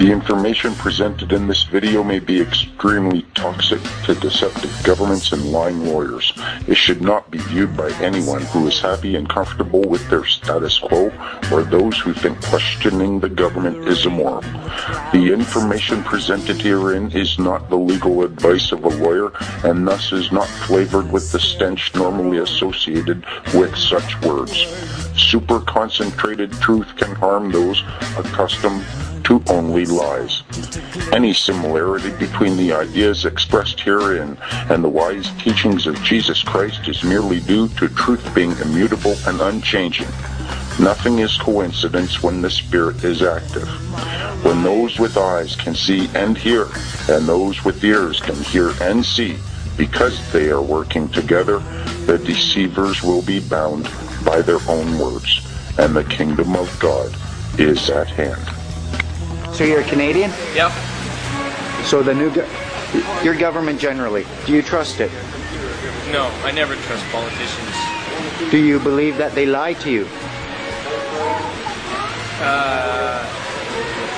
The information presented in this video may be extremely toxic to deceptive governments and lying lawyers. It should not be viewed by anyone who is happy and comfortable with their status quo or those who think questioning the government is immoral. The information presented herein is not the legal advice of a lawyer and thus is not flavored with the stench normally associated with such words. Super concentrated truth can harm those accustomed to only lies. Any similarity between the ideas expressed herein and the wise teachings of Jesus Christ is merely due to truth being immutable and unchanging. Nothing is coincidence when the Spirit is active. When those with eyes can see and hear, and those with ears can hear and see, because they are working together, the deceivers will be bound by their own words, and the kingdom of God is at hand. So you're a Canadian? Yep. So your government generally, do you trust it? No, I never trust politicians. Do you believe that they lie to you?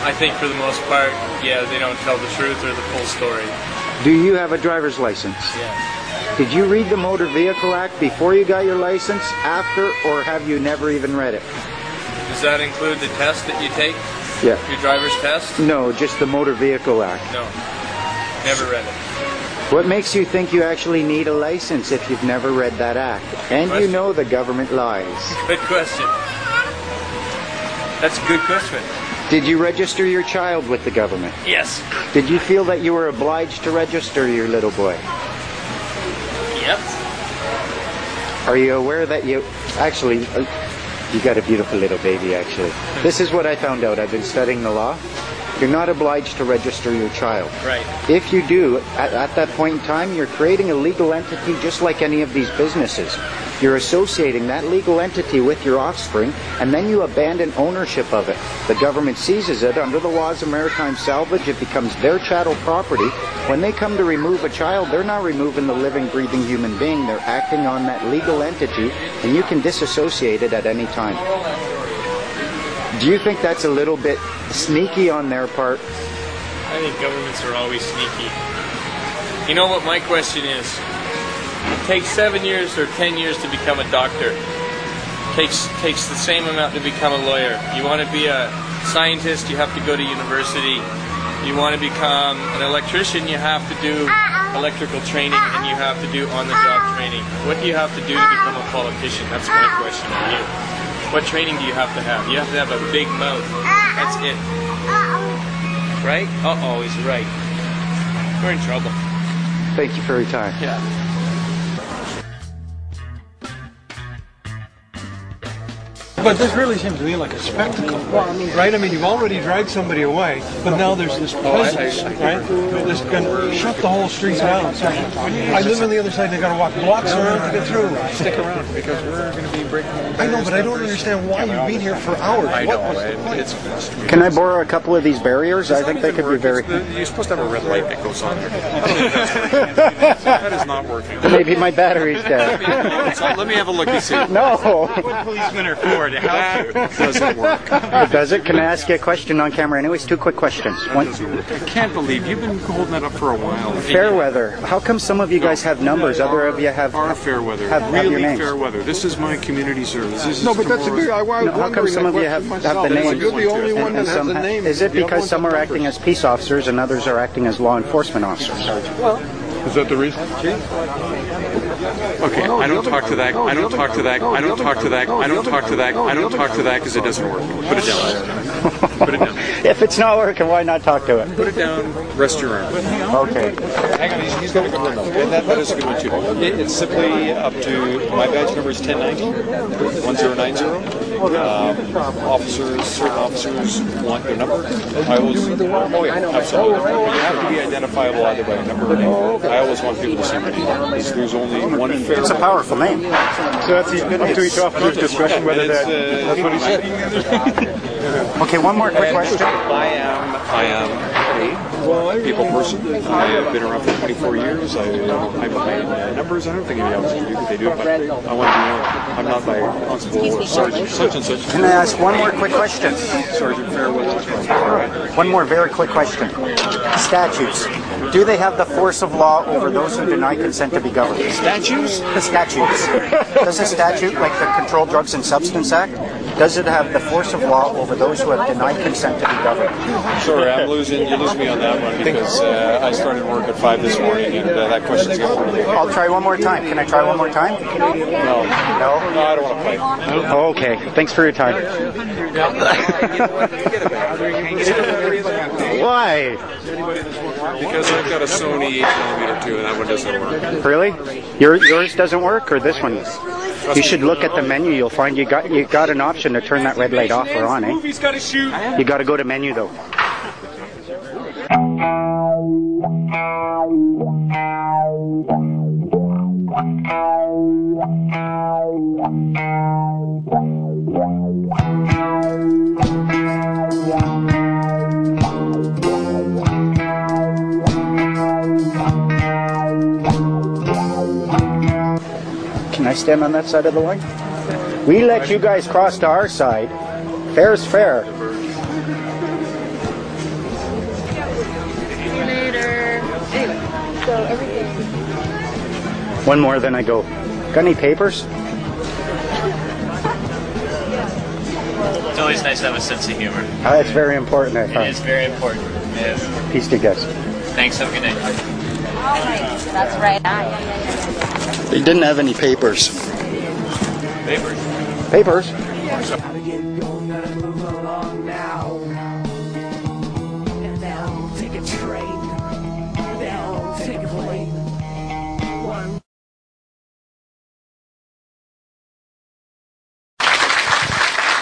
I think for the most part, yeah, they don't tell the truth or the full story. Do you have a driver's license? Yeah. Did you read the Motor Vehicle Act before you got your license, after, or have you never even read it? Does that include the test that you take? Yeah. Your driver's test? No, just the Motor Vehicle Act. No. Never read it. What makes you think you actually need a license if you've never read that act? And you know the government lies. Good question. That's a good question. Did you register your child with the government? Yes. Did you feel that you were obliged to register your little boy? Yep. Are you aware that you... Actually, you got a beautiful little baby, actually. This is what I found out. I've been studying the law. You're not obliged to register your child. Right. If you do, at that point in time, you're creating a legal entity just like any of these businesses. You're associating that legal entity with your offspring, and then you abandon ownership of it. The government seizes it. Under the laws of maritime salvage, it becomes their chattel property. When they come to remove a child, they're not removing the living, breathing human being. They're acting on that legal entity, and you can disassociate it at any time. Do you think that's a little bit sneaky on their part? I think governments are always sneaky. You know what my question is? It takes 7 years or 10 years to become a doctor. Takes the same amount to become a lawyer. You want to be a scientist, you have to go to university. You want to become an electrician, you have to do electrical training, and you have to do on-the-job training. What do you have to do to become a politician? That's my question to you. What training do you have to have? You have to have a big mouth. That's it. Right? Uh-oh, he's right. We're in trouble. Thank you for your time. Yeah. But this really seems to me like a spectacle, right? I mean, you've already dragged somebody away, but now there's this presence, right? This can shut the whole street down. I live on the other side, and I got to walk blocks around to get through. Stick around because we're going to be breaking. I know, but I don't understand why you've been here for hours. I know. Can I borrow a couple of these barriers? I think they could be very... You're supposed to have a red light that goes on there. That is not working. Maybe my battery's dead. Let me have a look and see. No. Policemen are for to help you. It doesn't work. Does it? Can I ask you a question on camera? Anyways, 2 quick questions. One. I can't believe you've been holding that up for a while. Fairweather. How come some of you guys have numbers? Other of you have Fairweather. Have Really your names. Fairweather. This is my community service. No, but that's a good... How come some of you have the names? You're the only one that has the name. Is it because some are acting as peace officers and others are acting as law enforcement officers? Well, is that the reason? Okay, I don't talk to that. I don't talk to that. I don't talk to that. I don't talk to that. I don't talk to that because it doesn't work. Put it down. Put it down. If it's not working, why not talk to it? Put it down. Rest your arm. Okay. Hang on, he's got a good one though. That is a good one too. It's simply up to, my badge number is 1090. Officers, certain officers want their number. I always, oh yeah, absolutely. You have to be identifiable either by a number or name. I always want people to see my name. There's only one fair. It's a powerful name. So that's up to each officer's discretion whether that's what he said. Okay, one more quick question. I am people person. I've been around for 24 years. I'm behind numbers. I don't think anybody else they do it, but I want to be known. I'm not by constable or sergeant such and such. Can I ask one more quick question? Sergeant Fairweather. One more very quick question. Statutes. Do they have the force of law over those who deny consent to be governed? Statues? The statutes. Does a statute, like the Controlled Drugs and Substance Act, does it have the force of law over those who have denied consent to be governed? Sorry, you're losing me on that one because I started work at 5 this morning and that question's going to I'll try one more time. Can I try one more time? No. No, I don't want to play. Oh, okay. Thanks for your time. Why? Because I've got a Sony 8mm too, and that one doesn't work. Really? Yours doesn't work, or this one? You should look at the menu. You'll find you got an option to turn that red light off or on. Movie's got to shoot. You got to go to menu though. Can I stand on that side of the line? We let you guys cross to our side. Fair's fair. One more, then I go. Got any papers? It's always nice to have a sense of humor. It's very important, I find. It is very important. Yeah. Peace to you guys. Thanks, have a good night. That's right. They didn't have any papers. Papers? Papers?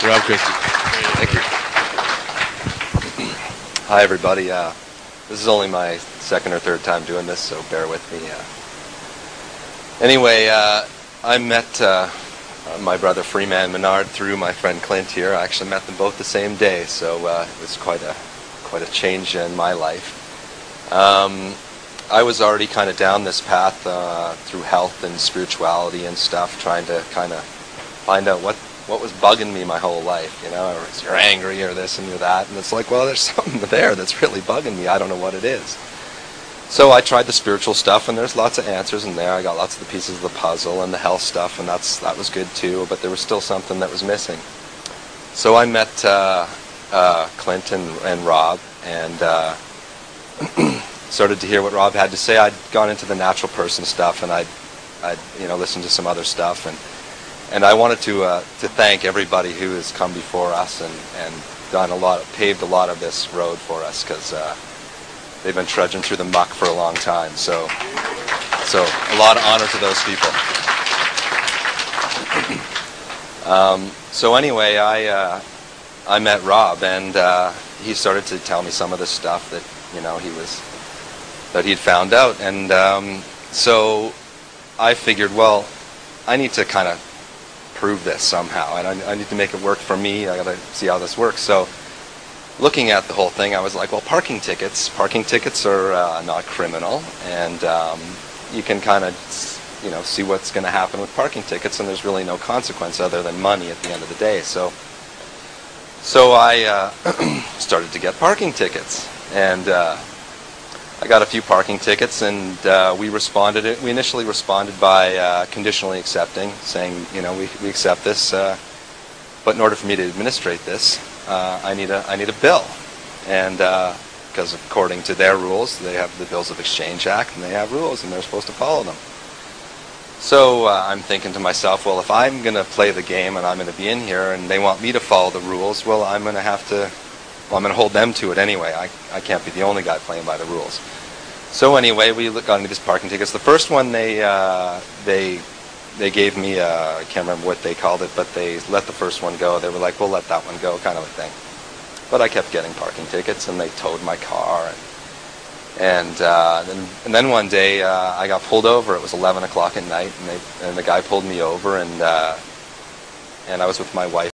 Rob Christie. Thank you. Hi, everybody. This is only my second or third time doing this, so bear with me. Anyway, I met my brother Freeman Menard through my friend Clint here. I actually met them both the same day, so it was quite a change in my life. I was already kind of down this path through health and spirituality and stuff, trying to kind of find out what was bugging me my whole life, you know, or you're angry or this and you're that, and it's like, well, there's something there that's really bugging me. I don't know what it is. So I tried the spiritual stuff, and there's lots of answers in there. I got lots of the pieces of the puzzle and the health stuff, and that was good too, but there was still something that was missing. So I met Clint and Rob, and started to hear what Rob had to say. I'd gone into the natural person stuff, and I'd listened to some other stuff, and I wanted to thank everybody who has come before us and paved a lot of this road for us, because they've been trudging through the muck for a long time. So a lot of honor to those people. So anyway, I met Rob, and he started to tell me some of the stuff that he'd found out, and so I figured, well, I need to kind of prove this somehow, and I need to make it work for me. I got to see how this works. So looking at the whole thing, I was like, well, parking tickets are not criminal, and you can kind of see what's going to happen with parking tickets, and there's really no consequence other than money at the end of the day. So I started to get parking tickets, and I got a few parking tickets, and we initially responded by conditionally accepting, saying, we accept this, but in order for me to administrate this, I need a bill, and because according to their rules, they have the Bills of Exchange Act, and they have rules, and they're supposed to follow them. So I'm thinking to myself, well, if I'm going to play the game and I'm going to be in here, and they want me to follow the rules, well, I'm going to hold them to it anyway. I can't be the only guy playing by the rules. So anyway, we got into these parking tickets. The first one they gave me, I can't remember what they called it, but they let the first one go. They were like, we'll let that one go, kind of a thing. But I kept getting parking tickets, and they towed my car. And then one day I got pulled over. It was 11 o'clock at night, and the guy pulled me over, and I was with my wife